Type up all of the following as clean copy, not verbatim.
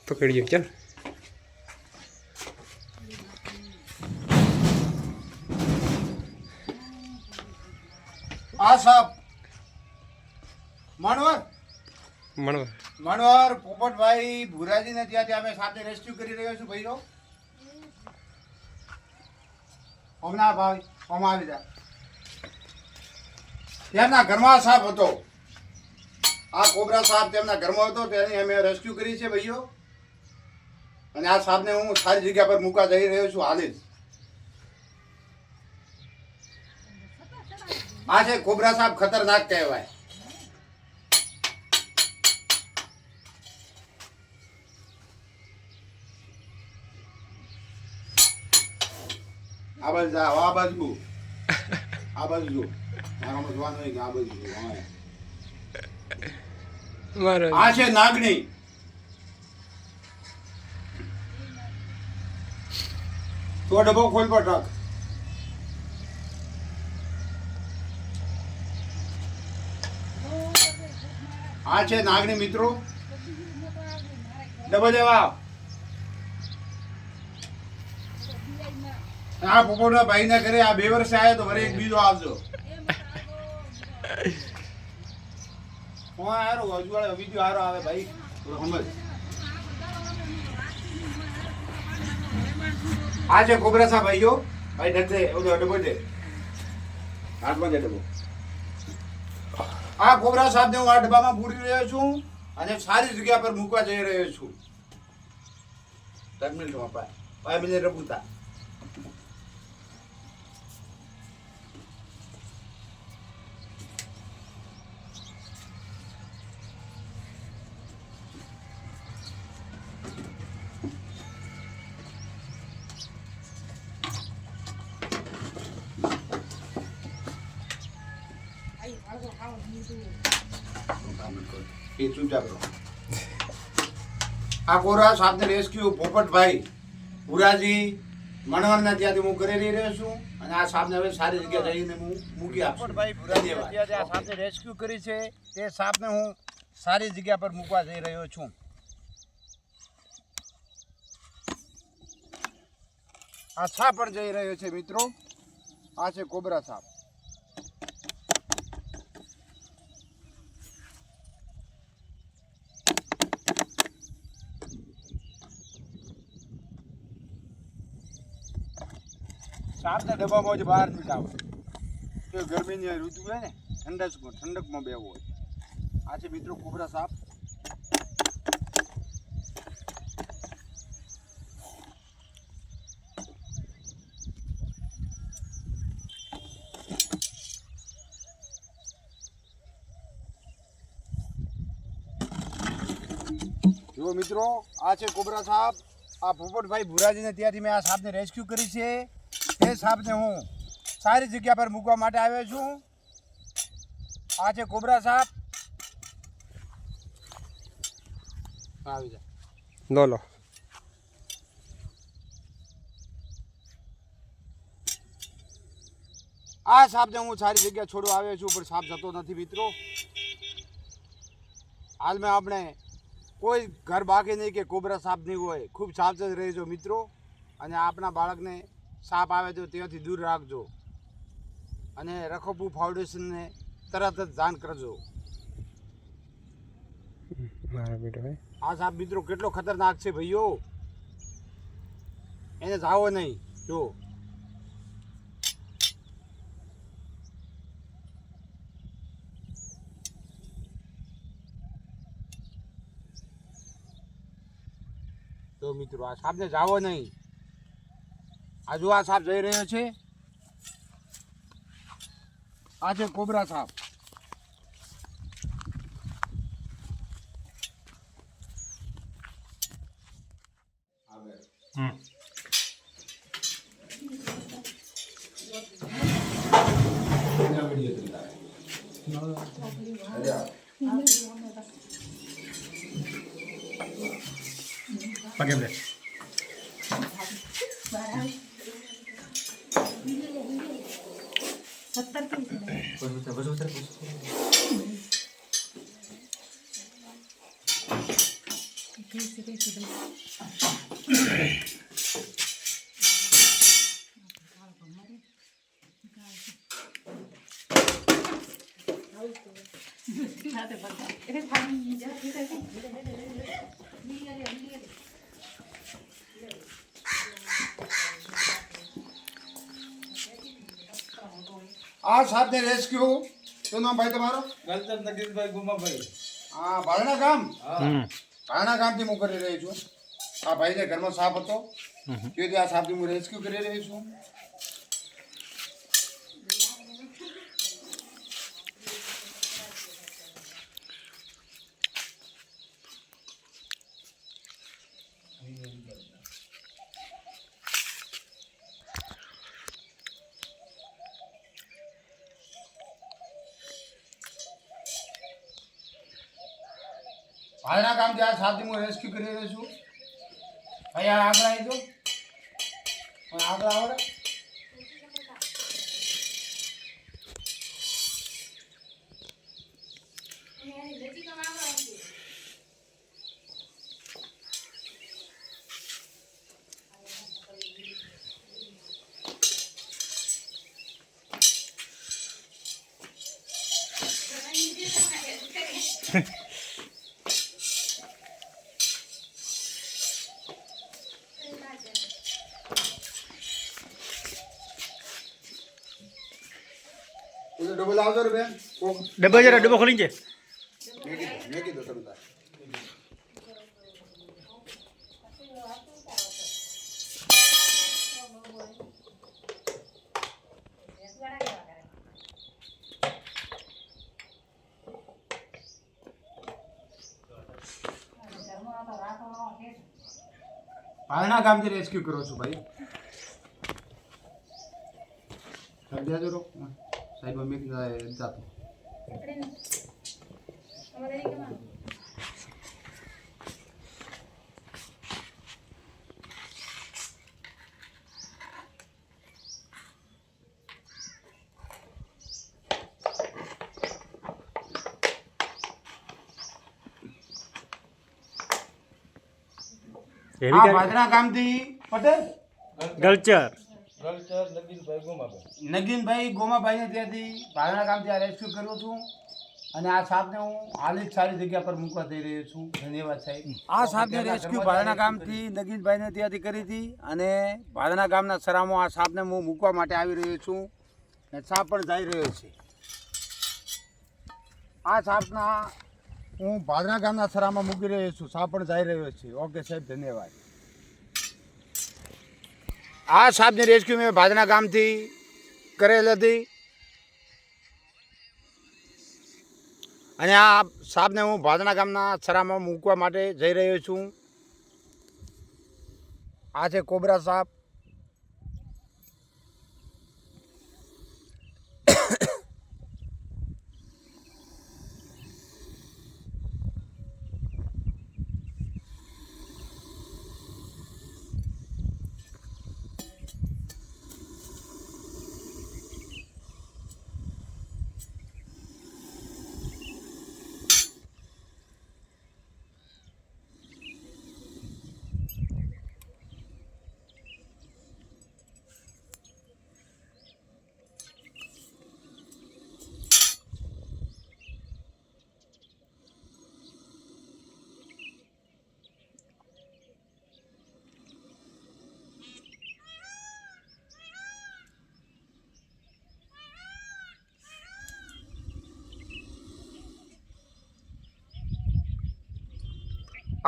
પકડીએ ચાલ. આ સાપ મણવર પોપટભાઈ ભુરાજીને ત્યાંથી અમે સાથે રેસ્ક્યુ કરી રહ્યો છું ભાઈઓ. હમણાં ભાઈ હમણાં આવી જા. તેમના ઘરમાં સાપ હતો. આ કોબરા સાપ તેમના ઘરમાં હતો તેની અમે રેસ્ક્યુ કરી છે ભાઈઓ. અને આ સાપને હું સારી જગ્યા પર મૂકવા જઈ રહ્યો છું હાલ જ. આ છે કોબરા સાપ, ખતરનાક કહેવાય. આ બાજુ જાઓ, આ બાજુ જો. મારામાં જોવાનું નહીં કે આ બાજુ જો. આ છે નાગણી. તો ડબ્બો ખોલ પર ટાક. આ છે નાગણી મિત્રો. ડબ્બો લેવા. આ પોપટના ભાઈ ના ઘરે આ 2 વર્ષે આવ્યો તો વરે એક બીજો આવજો. બીજો હારો આવે ભાઈ. સમજ. આ છે કોબરા સાહેબ ભાઈઓ. ભાઈ ડરતે ડબ્બો દે. હાથમાં દે ડબ્બો. આ કોબરા સાહેબને હું આ ડબ્બામાં પૂરી રહ્યો છું અને સારી જગ્યા પર મૂકવા જઈ રહ્યો છું. 10 મિનિટમાં ભાઈ મને રબુતા. આ કોરા સાપને રેસ્ક્યુ પોપટભાઈ ભુરાજી મણવરના ત્યાંથી હું કરી રહ્યો છું અને આ સાપને હવે સારી જગ્યાએ જઈને હું મૂકી આપું. પોપટભાઈ ભુરાજી આ સાપને રેસ્ક્યુ કરી છે તે સાપને હું સારી જગ્યા પર મૂકવા જઈ રહ્યો છું. આ સાપ પણ જઈ રહ્યો છે મિત્રો. આ છે કોબરા સાપ. સાપના ડબ્બામાં જ બહાર નથી આવે. તો ગરમીની ઋતુ હોય ને ઠંડકમાં બેવું હોય. આ છે મિત્રો કોબરા સાપ. જો મિત્રો આ છે કોબરા સાપ. આ પોપટભાઈ ભુરાજીને ત્યાંથી મેં આ સાપને રેસ્ક્યુ કરી છે. એ સાપને હું સારી જગ્યા પર મૂકવા માટે આવ્યો છું. આ છે કોબરા સાપ. આવી જા લો. આ સાપને હું સારી જગ્યા છોડવા આવ્યો છું પણ સાપ જતો નથી મિત્રો. હાલમાં આપણે કોઈ ઘર બાકી નહીં કે કોબરા સાપ નહીં હોય. ખૂબ સાવચેત રહેજો મિત્રો. અને આપણા બાળકને સાપ આવે તો ત્યાંથી દૂર રાખજો. અને રખોપુ ફાઉન્ડેશનને તરત જ જાણ કરજો. આ સાપ મિત્રો કેટલો ખતરનાક છે ભાઈઓ. એને જાવો નહીં. જો મિત્રો આ સાપને જાવો નહીં. આ જો આ સાપ જઈ રહ્યો છે. આ છે કોબરા સાપ. પગે લે. આ સાપને રેસ્ક્યુ શું નામ ભાઈ તમારો? ગલચર નગીનભાઈ ગુમાભાઈ. હા, ભાડના ગામ. હા. ભાડના ગામથી હું કરી રહી છું. આ ભાઈને ઘરમાં સાપ હતો તેથી આ સાપની હું રેસ્ક્યુ કરી રહી છું. ભાડના ગામથી આ સાપની હું રેસ્ક્યુ કરી રહ્યો છું. ભાઈ આ આગળ આવી જાઓ. આગળ આવો રે. ડબલ આવજો રે બેન. ડબ્બો જરા ડબ્બો ખોલી છે. મેં કીધું તમે તાર. ભાડના ગામથી રેસ્ક્યુ કરો છું ભાઈ. દેજો રો સાહેબ અમે જાતો. આ ભાદરા ગામથી પટેલ ગલચર ગલચર નગીનભાઈ ગુમાભાઈ. નગીનભાઈ ગોમાભાઈને ત્યાંથી ભાદરા ગામથી આ રેસ્ક્યુ કર્યો છું અને આ સાપને હું હાલ જ સારી જગ્યા પર મૂકવા જઈ રહ્યો છું. ધન્યવાદ સાહેબ. આ સાપને રેસ્ક્યુ ભાદરા ગામથી નગીનભાઈને ત્યાંથી કરી હતી અને ભાદરા ગામના સરામાં આ સાપને હું મૂકવા માટે આવી રહ્યો છું અને સાપ પણ જઈ રહ્યો છે. આ સાપના હું ભાદરા ગામના સરામાં મૂકી રહ્યો છું. સાપ પણ જઈ રહ્યો છે. ઓકે સાહેબ, ધન્યવાદ. આ સાપની રેસ્ક્યુ મેં ભાદરા ગામથી કરેલ હતી અને આ સાપને હું ભાદરા ગામના સરામાં મૂકવા માટે જઈ રહ્યો છું. આ છે કોબરા સાપ.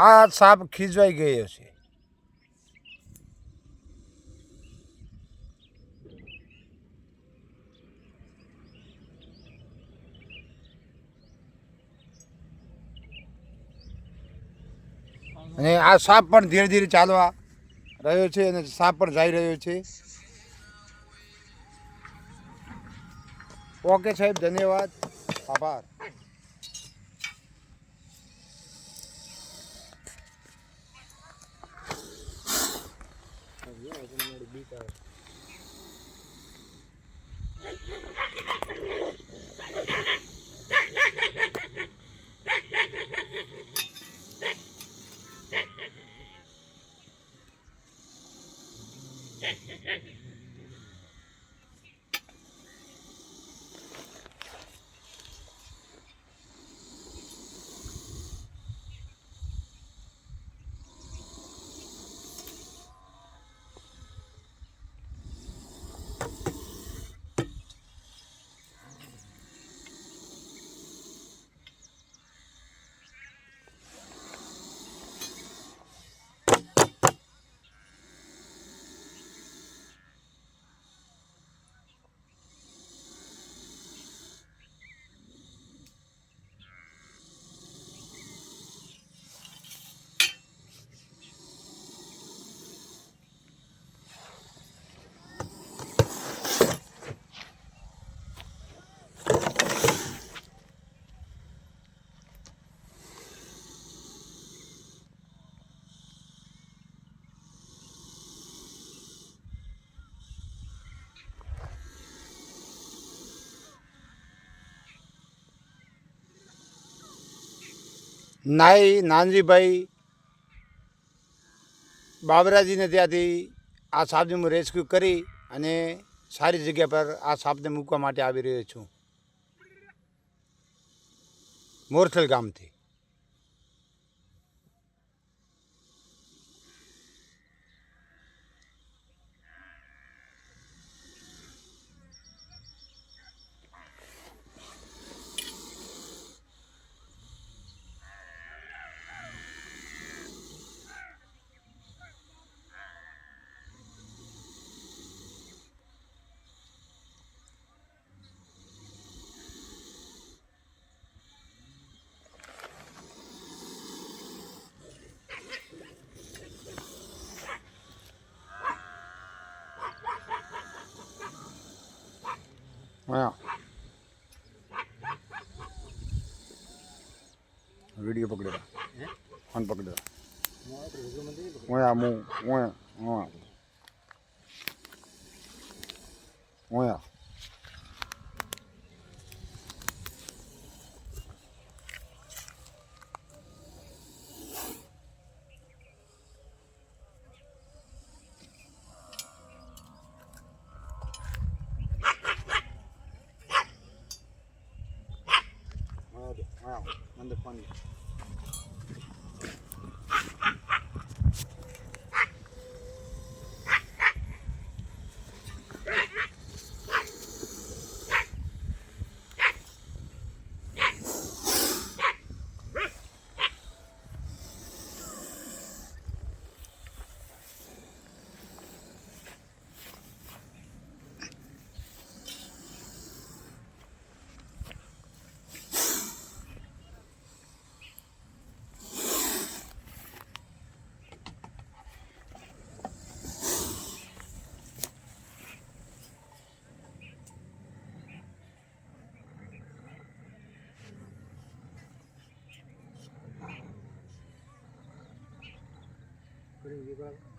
આ સાપ ખીજવાઈ ગયો છે. અને આ સાપ પણ ધીરે ધીરે ચાલવા રહ્યો છે અને સાપ પણ જઈ રહ્યો છે. ઓકે સાહેબ, ધન્યવાદ, આભાર. નાઈ નાનજીભાઈ બાબરાજીને ત્યાંથી આ સાપને હું રેસ્ક્યુ કરી અને સારી જગ્યા પર આ સાપને મૂકવા માટે આવી રહ્યો છું, મોરથલ ગામથી. વિડીયો પકડેલા ફોન પકડેલા ઓયા હું ઓયા ઓયા અંદર પાણી કરી